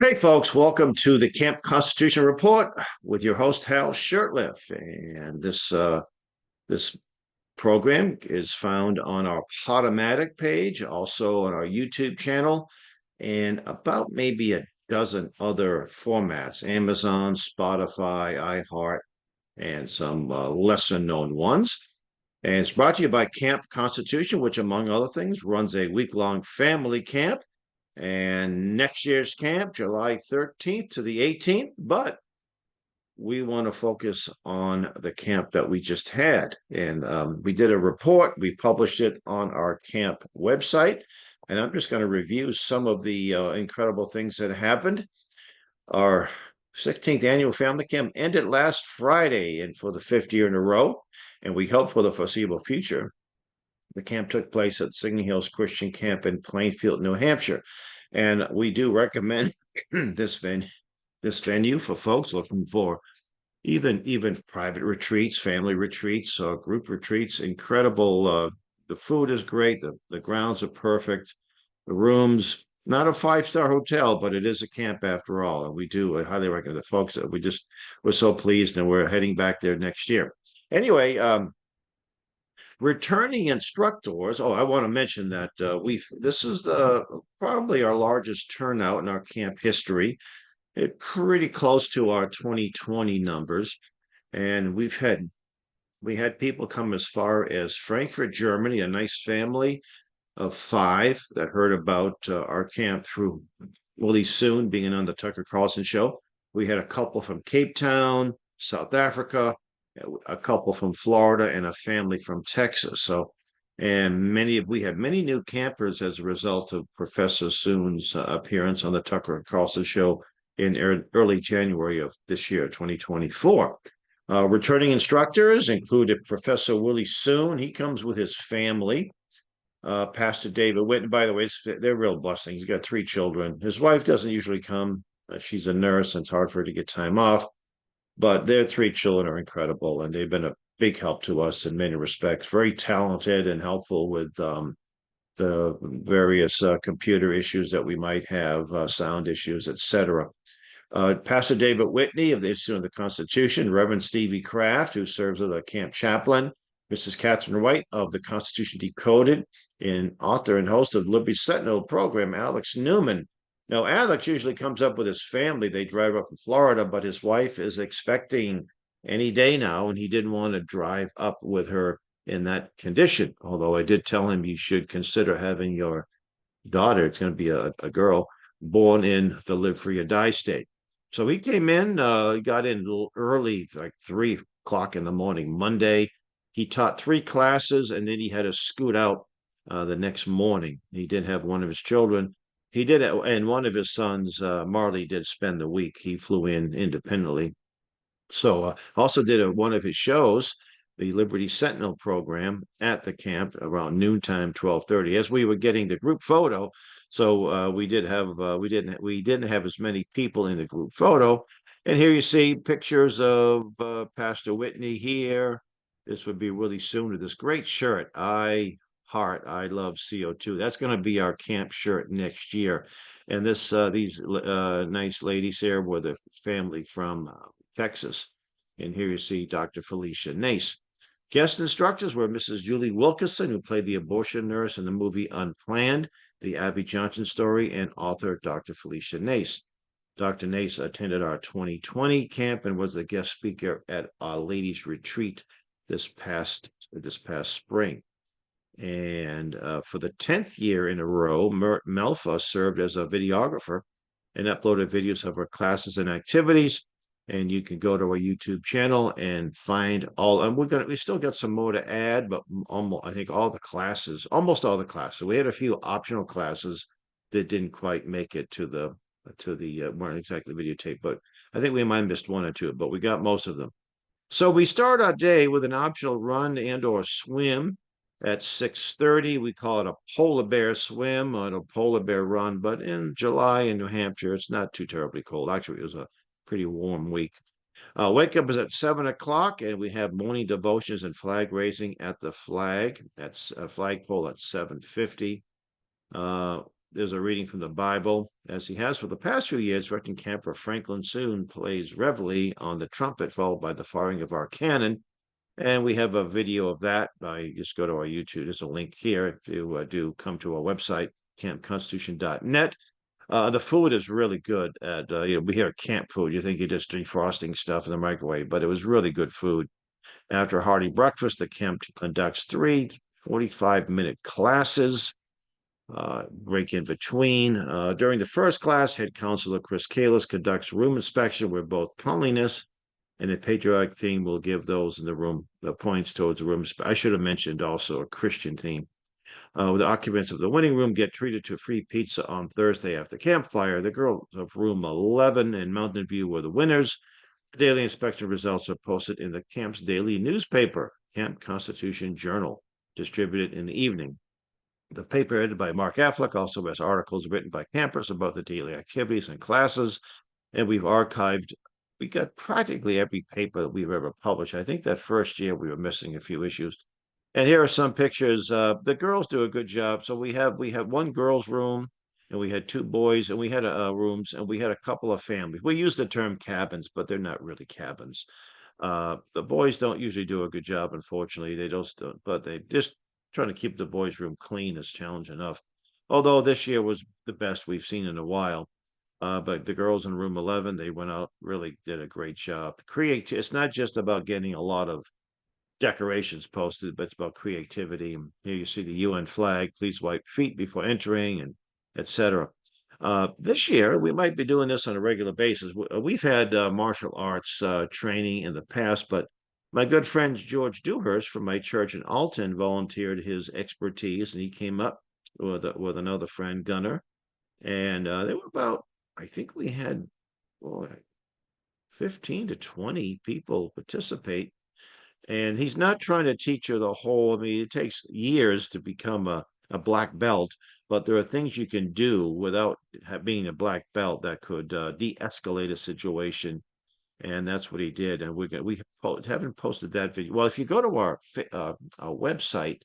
Hey, folks, welcome to the Camp Constitution Report with your host, Hal Shurtleff. And this program is found on our Podomatic page, also on our YouTube channel, and about maybe a dozen other formats, Amazon, Spotify, iHeart, and some lesser known ones. And it's brought to you by Camp Constitution, which, among other things, runs a week-long family camp. And next year's camp, July 13th to the 18th. But we want to focus on the camp that we just had. And we did a report. We published it on our camp website. And I'm just going to review some of the incredible things that happened. Our 16th annual family camp ended last Friday, and for the fifth year in a row. And we hope for the foreseeable future. The camp took place at Singing Hills Christian Camp in Plainfield, New Hampshire. And we do recommend this venue for folks looking for even private retreats, family retreats, or group retreats. Incredible. The food is great. The grounds are perfect. The rooms, not a five-star hotel, but it is a camp after all. And we do highly recommend the folks. We're so pleased, and we're heading back there next year. Anyway, returning instructors. Oh, I want to mention that this is probably our largest turnout in our camp history. Pretty close to our 2020 numbers, and we had people come as far as Frankfurt, Germany. A nice family of five that heard about our camp through Willie Soon being on the Tucker Carlson show. We had a couple from Cape Town, South Africa, a couple from Florida, and a family from Texas. And we had many new campers as a result of Professor Soon's appearance on the Tucker Carlson show in early January of this year, 2024. Returning instructors included Professor Willie Soon. He comes with his family. Pastor David Whitten, by the way, they're real blessings. He's got three children. His wife doesn't usually come. She's a nurse, and it's hard for her to get time off. But their three children are incredible, and they've been a big help to us in many respects. Very talented and helpful with the various computer issues that we might have, sound issues, etc. Pastor David Whitney of the Institute of the Constitution, Reverend Stevie Kraft, who serves as a camp chaplain, Mrs. Catherine White of the Constitution Decoded, and author and host of Liberty Sentinel program, Alex Newman. Now, Alex usually comes up with his family. They drive up from Florida, but his wife is expecting any day now, and he didn't want to drive up with her in that condition. Although I did tell him you should consider having your daughter, it's going to be a girl, born in the live free or die state. So he came in, got in a little early, like 3 o'clock in the morning, Monday. He taught 3 classes, and then he had to scoot out the next morning. He did have one of his children. He did, and one of his sons, Marley, did spend the week. He flew in independently. So also did one of his shows, the Liberty Sentinel program, at the camp around noontime, 12:30. As we were getting the group photo, so we didn't have as many people in the group photo. And here you see pictures of Pastor Whitney here. This would be really soon with this great shirt. I love CO2. That's going to be our camp shirt next year. And these nice ladies here were the family from Texas. And here you see Dr. Felicia Nace. Guest instructors were Mrs. Julie Wilkerson, who played the abortion nurse in the movie Unplanned, the Abby Johnson story, and author Dr. Felicia Nace. Dr. Nace attended our 2020 camp and was the guest speaker at our ladies' retreat this past spring. And for the 10th year in a row, Mert Melfa served as a videographer and uploaded videos of her classes and activities. And you can go to our YouTube channel and find all. And we still got some more to add, but I think almost all the classes. We had a few optional classes that didn't quite make it to the weren't exactly videotape, but I think we might have missed one or two, but we got most of them. So we start our day with an optional run and/or swim at 6:30. We call it a polar bear swim or a polar bear run, but in July in New Hampshire, it's not too terribly cold. Actually, it was a pretty warm week. Wake up is at 7 o'clock, and we have morning devotions and flag raising at the flagpole at 7:50. there's a reading from the Bible, as he has for the past few years. Directing camper Franklin Soon plays reveille on the trumpet, followed by the firing of our cannon. And we have a video of that. Just go to our YouTube. There's a link here if you do come to our website, campconstitution.net. The food is really good. We hear camp food. You think you're just defrosting stuff in the microwave, but it was really good food. After a hearty breakfast, the camp conducts three 45-minute classes, break in between. During the first class, head counselor Chris Kalis conducts room inspection where both cleanliness and a patriotic theme will give those in the room the points towards the room. I should have mentioned also a Christian theme. The occupants of the winning room get treated to free pizza on Thursday after campfire. The girls of room 11 and Mountain View were the winners. The daily inspection results are posted in the camp's daily newspaper, Camp Constitution Journal, distributed in the evening. The paper, edited by Mark Affleck, also has articles written by campers about the daily activities and classes, and we got practically every paper that we've ever published. I think that first year we were missing a few issues. And here are some pictures. The girls do a good job. So we have one girls' room, and we had two boys, and we had rooms, and we had a couple of families. We use the term cabins, but they're not really cabins. The boys don't usually do a good job, unfortunately. They don't, but they just trying to keep the boys' room clean is challenge enough. Although this year was the best we've seen in a while. But the girls in room 11, they went out, really did a great job. It's not just about getting a lot of decorations posted, but it's about creativity. And here you see the UN flag, please wipe feet before entering, and etc. This year, we might be doing this on a regular basis. We've had martial arts training in the past, but my good friend George Dewhurst from my church in Alton volunteered his expertise, and he came up with another friend, Gunner. And there were about, I think we had 15 to 20 people participate. And he's not trying to teach you the whole. I mean, it takes years to become a black belt, but there are things you can do without being a black belt that could de-escalate a situation. And that's what he did. And we haven't posted that video. Well, if you go to our website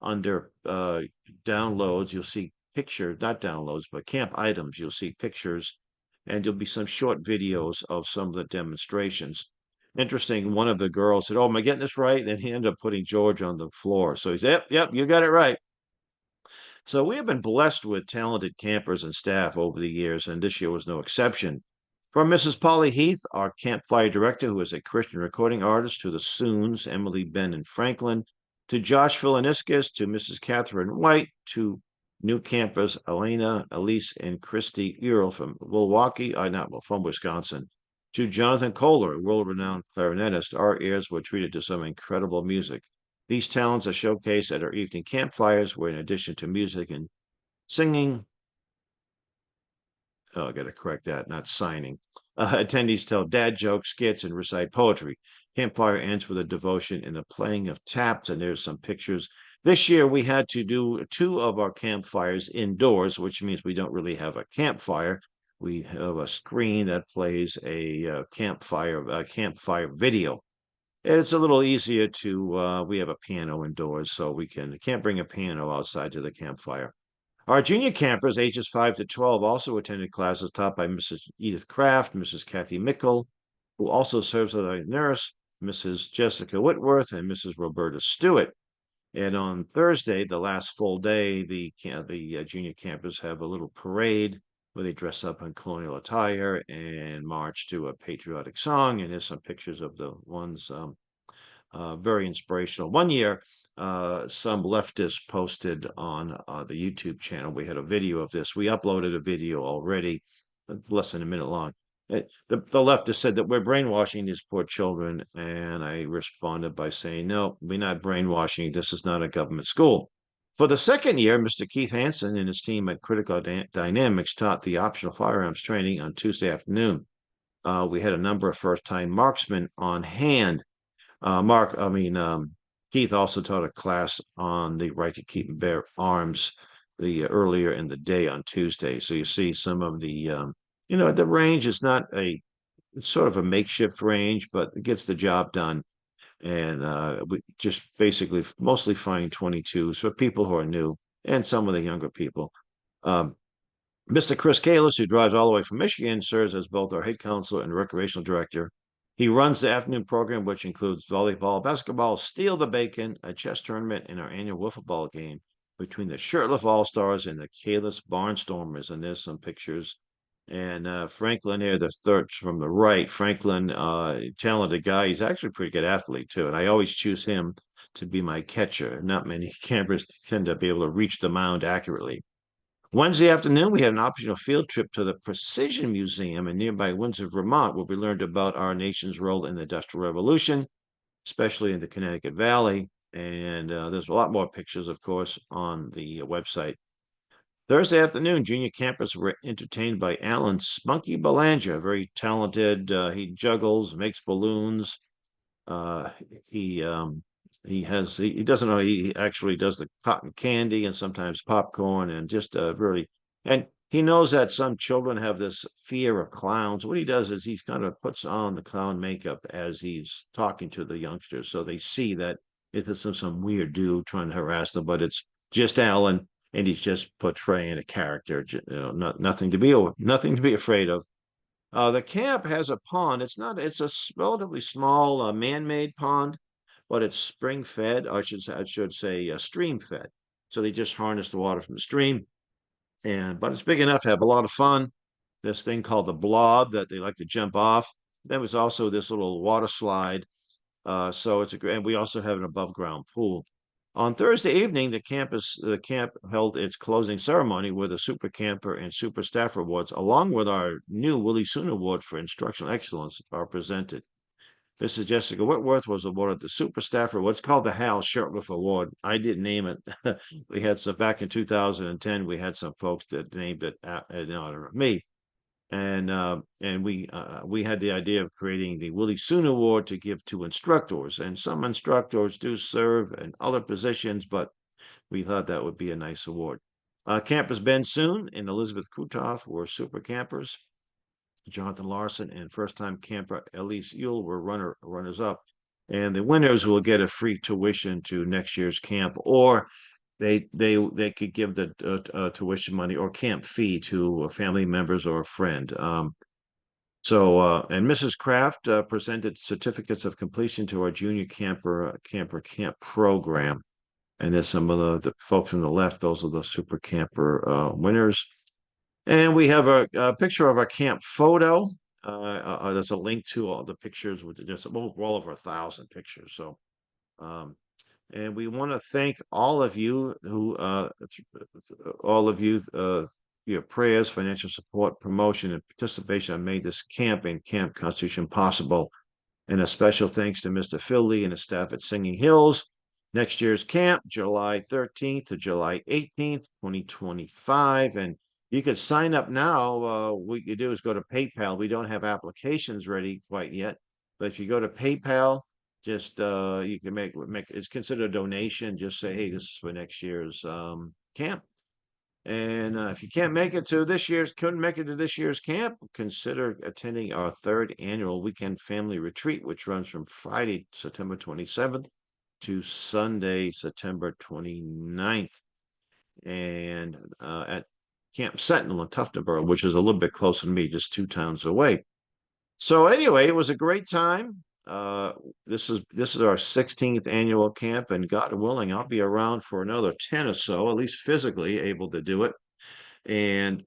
under downloads, you'll see pictures, not downloads, but camp items. You'll see pictures, and there'll be some short videos of some of the demonstrations. Interesting. One of the girls said, "Oh, am I getting this right?" And he ended up putting George on the floor. So he said, "Yep, you got it right." So we have been blessed with talented campers and staff over the years, and this year was no exception. From Mrs. Polly Heath, our campfire director, who is a Christian recording artist, to the Soons, Emily, Ben, and Franklin, to Josh Philaniscus, to Mrs. Catherine White, to new campers Elena, Elise, and Christy Earl from Milwaukee, from Wisconsin. To Jonathan Kohler, a world-renowned clarinetist, our ears were treated to some incredible music. These talents are showcased at our evening campfires, where in addition to music and singing, I got to correct that, not signing. Attendees tell dad jokes, skits, and recite poetry. Campfire ends with a devotion and the playing of taps, and there's some pictures. This year, we had to do 2 of our campfires indoors, which means we don't really have a campfire. We have a screen that plays a campfire video. It's a little easier to, we have a piano indoors, so we can't bring a piano outside to the campfire. Our junior campers, ages 5 to 12, also attended classes taught by Mrs. Edith Kraft, Mrs. Kathy Mickle, who also serves as a nurse, Mrs. Jessica Whitworth, and Mrs. Roberta Stewart. And on Thursday, the last full day, the junior campers have a little parade where they dress up in colonial attire and march to a patriotic song. And there's some pictures of the ones, very inspirational. One year, some leftists posted on the YouTube channel. We had a video of this. We uploaded a video already, less than a minute long. The leftist said that we're brainwashing these poor children, and I responded by saying, "No, we're not brainwashing. This is not a government school." For the second year, Mr. Keith Hansen and his team at Critical Dynamics taught the optional firearms training on Tuesday afternoon. We had a number of first-time marksmen on hand. Keith also taught a class on the right to keep and bear arms earlier in the day on Tuesday. So you see some of the, the range is not it's sort of a makeshift range, but it gets the job done. And we just basically mostly find 22s for people who are new and some of the younger people. Mr. Chris Kalis, who drives all the way from Michigan, serves as both our head counselor and recreational director. He runs the afternoon program, which includes volleyball, basketball, steal the bacon, a chess tournament, and our annual wiffle ball game between the Shurtleff All-Stars and the Kalis Barnstormers. And there's some pictures. And Franklin here, the third from the right, Franklin, talented guy. He's actually a pretty good athlete too. And I always choose him to be my catcher. Not many campers tend to be able to reach the mound accurately. Wednesday afternoon, we had an optional field trip to the Precision Museum in nearby Windsor, Vermont, where we learned about our nation's role in the Industrial Revolution, especially in the Connecticut Valley. And there's a lot more pictures, of course, on the website. Thursday afternoon, junior campers were entertained by Alan Spunky Belanger, very talented. He juggles, makes balloons. Uh, he he doesn't know he actually does the cotton candy and sometimes popcorn and just really, and he knows that some children have this fear of clowns. What he does is he kind of puts on the clown makeup as he's talking to the youngsters, so they see that it is some weird dude trying to harass them, but it's just Alan, and he's just portraying a character. Nothing to be afraid of. The camp has a pond. It's a relatively small man-made pond, but it's spring fed, or I should say stream fed. So they just harness the water from the stream. But it's big enough to have a lot of fun. This thing called the blob that they like to jump off. There was also this little water slide. So it's a great, and we also have an above ground pool. On Thursday evening, the camp held its closing ceremony where the Super Camper and Super Staffer Awards, along with our new Willie Soon Award for Instructional Excellence, are presented. Mrs. Jessica Whitworth was awarded the Super Staffer, what's called the Hal Shurtleff Award. I didn't name it. We had some back in 2010. We had some folks that named it in honor of me, and we had the idea of creating the Willie Soon Award to give to instructors, and some instructors do serve in other positions, but we thought that would be a nice award. Campers Ben Soon and Elizabeth Kutoff were super campers. Jonathan Larson and first-time camper Elise Yule were runners up, and the winners will get a free tuition to next year's camp, or they could give the tuition money or camp fee to family members or a friend. And Mrs. Kraft presented certificates of completion to our junior camp program. And there's some of the folks on the left. Those are the super camper winners. And we have a picture of our camp photo. There's a link to all the pictures with just well over 1,000 pictures. So, and we want to thank all of you your prayers, financial support, promotion, and participation have made this camp and Camp Constitution possible. And a special thanks to Mr. Phil Lee and his staff at Singing Hills. Next year's camp, July 13th to July 18th, 2025. And you could sign up now. What you do is go to PayPal. We don't have applications ready quite yet, but if you go to PayPal, just you can make it's considered a donation. Just say, hey, this is for next year's camp. And if you couldn't make it to this year's camp, consider attending our third annual weekend family retreat, which runs from Friday, September 27th to Sunday, September 29th. And at Camp Sentinel in Tuftonboro, which is a little bit closer to me, just 2 towns away. So anyway, it was a great time. This is our 16th annual camp, and God willing, I'll be around for another 10 or so, at least physically able to do it. And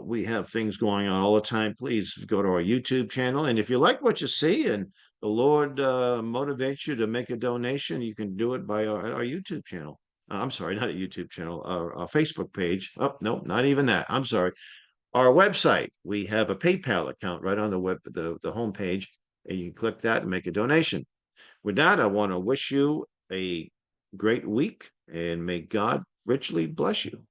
we have things going on all the time. Please go to our YouTube channel, and if you like what you see and the Lord motivates you to make a donation, you can do it by our YouTube channel. I'm sorry, not a YouTube channel, our Facebook page. Oh, no, not even that. I'm sorry. Our website, we have a PayPal account right on the homepage, and you can click that and make a donation. With that, I want to wish you a great week, and may God richly bless you.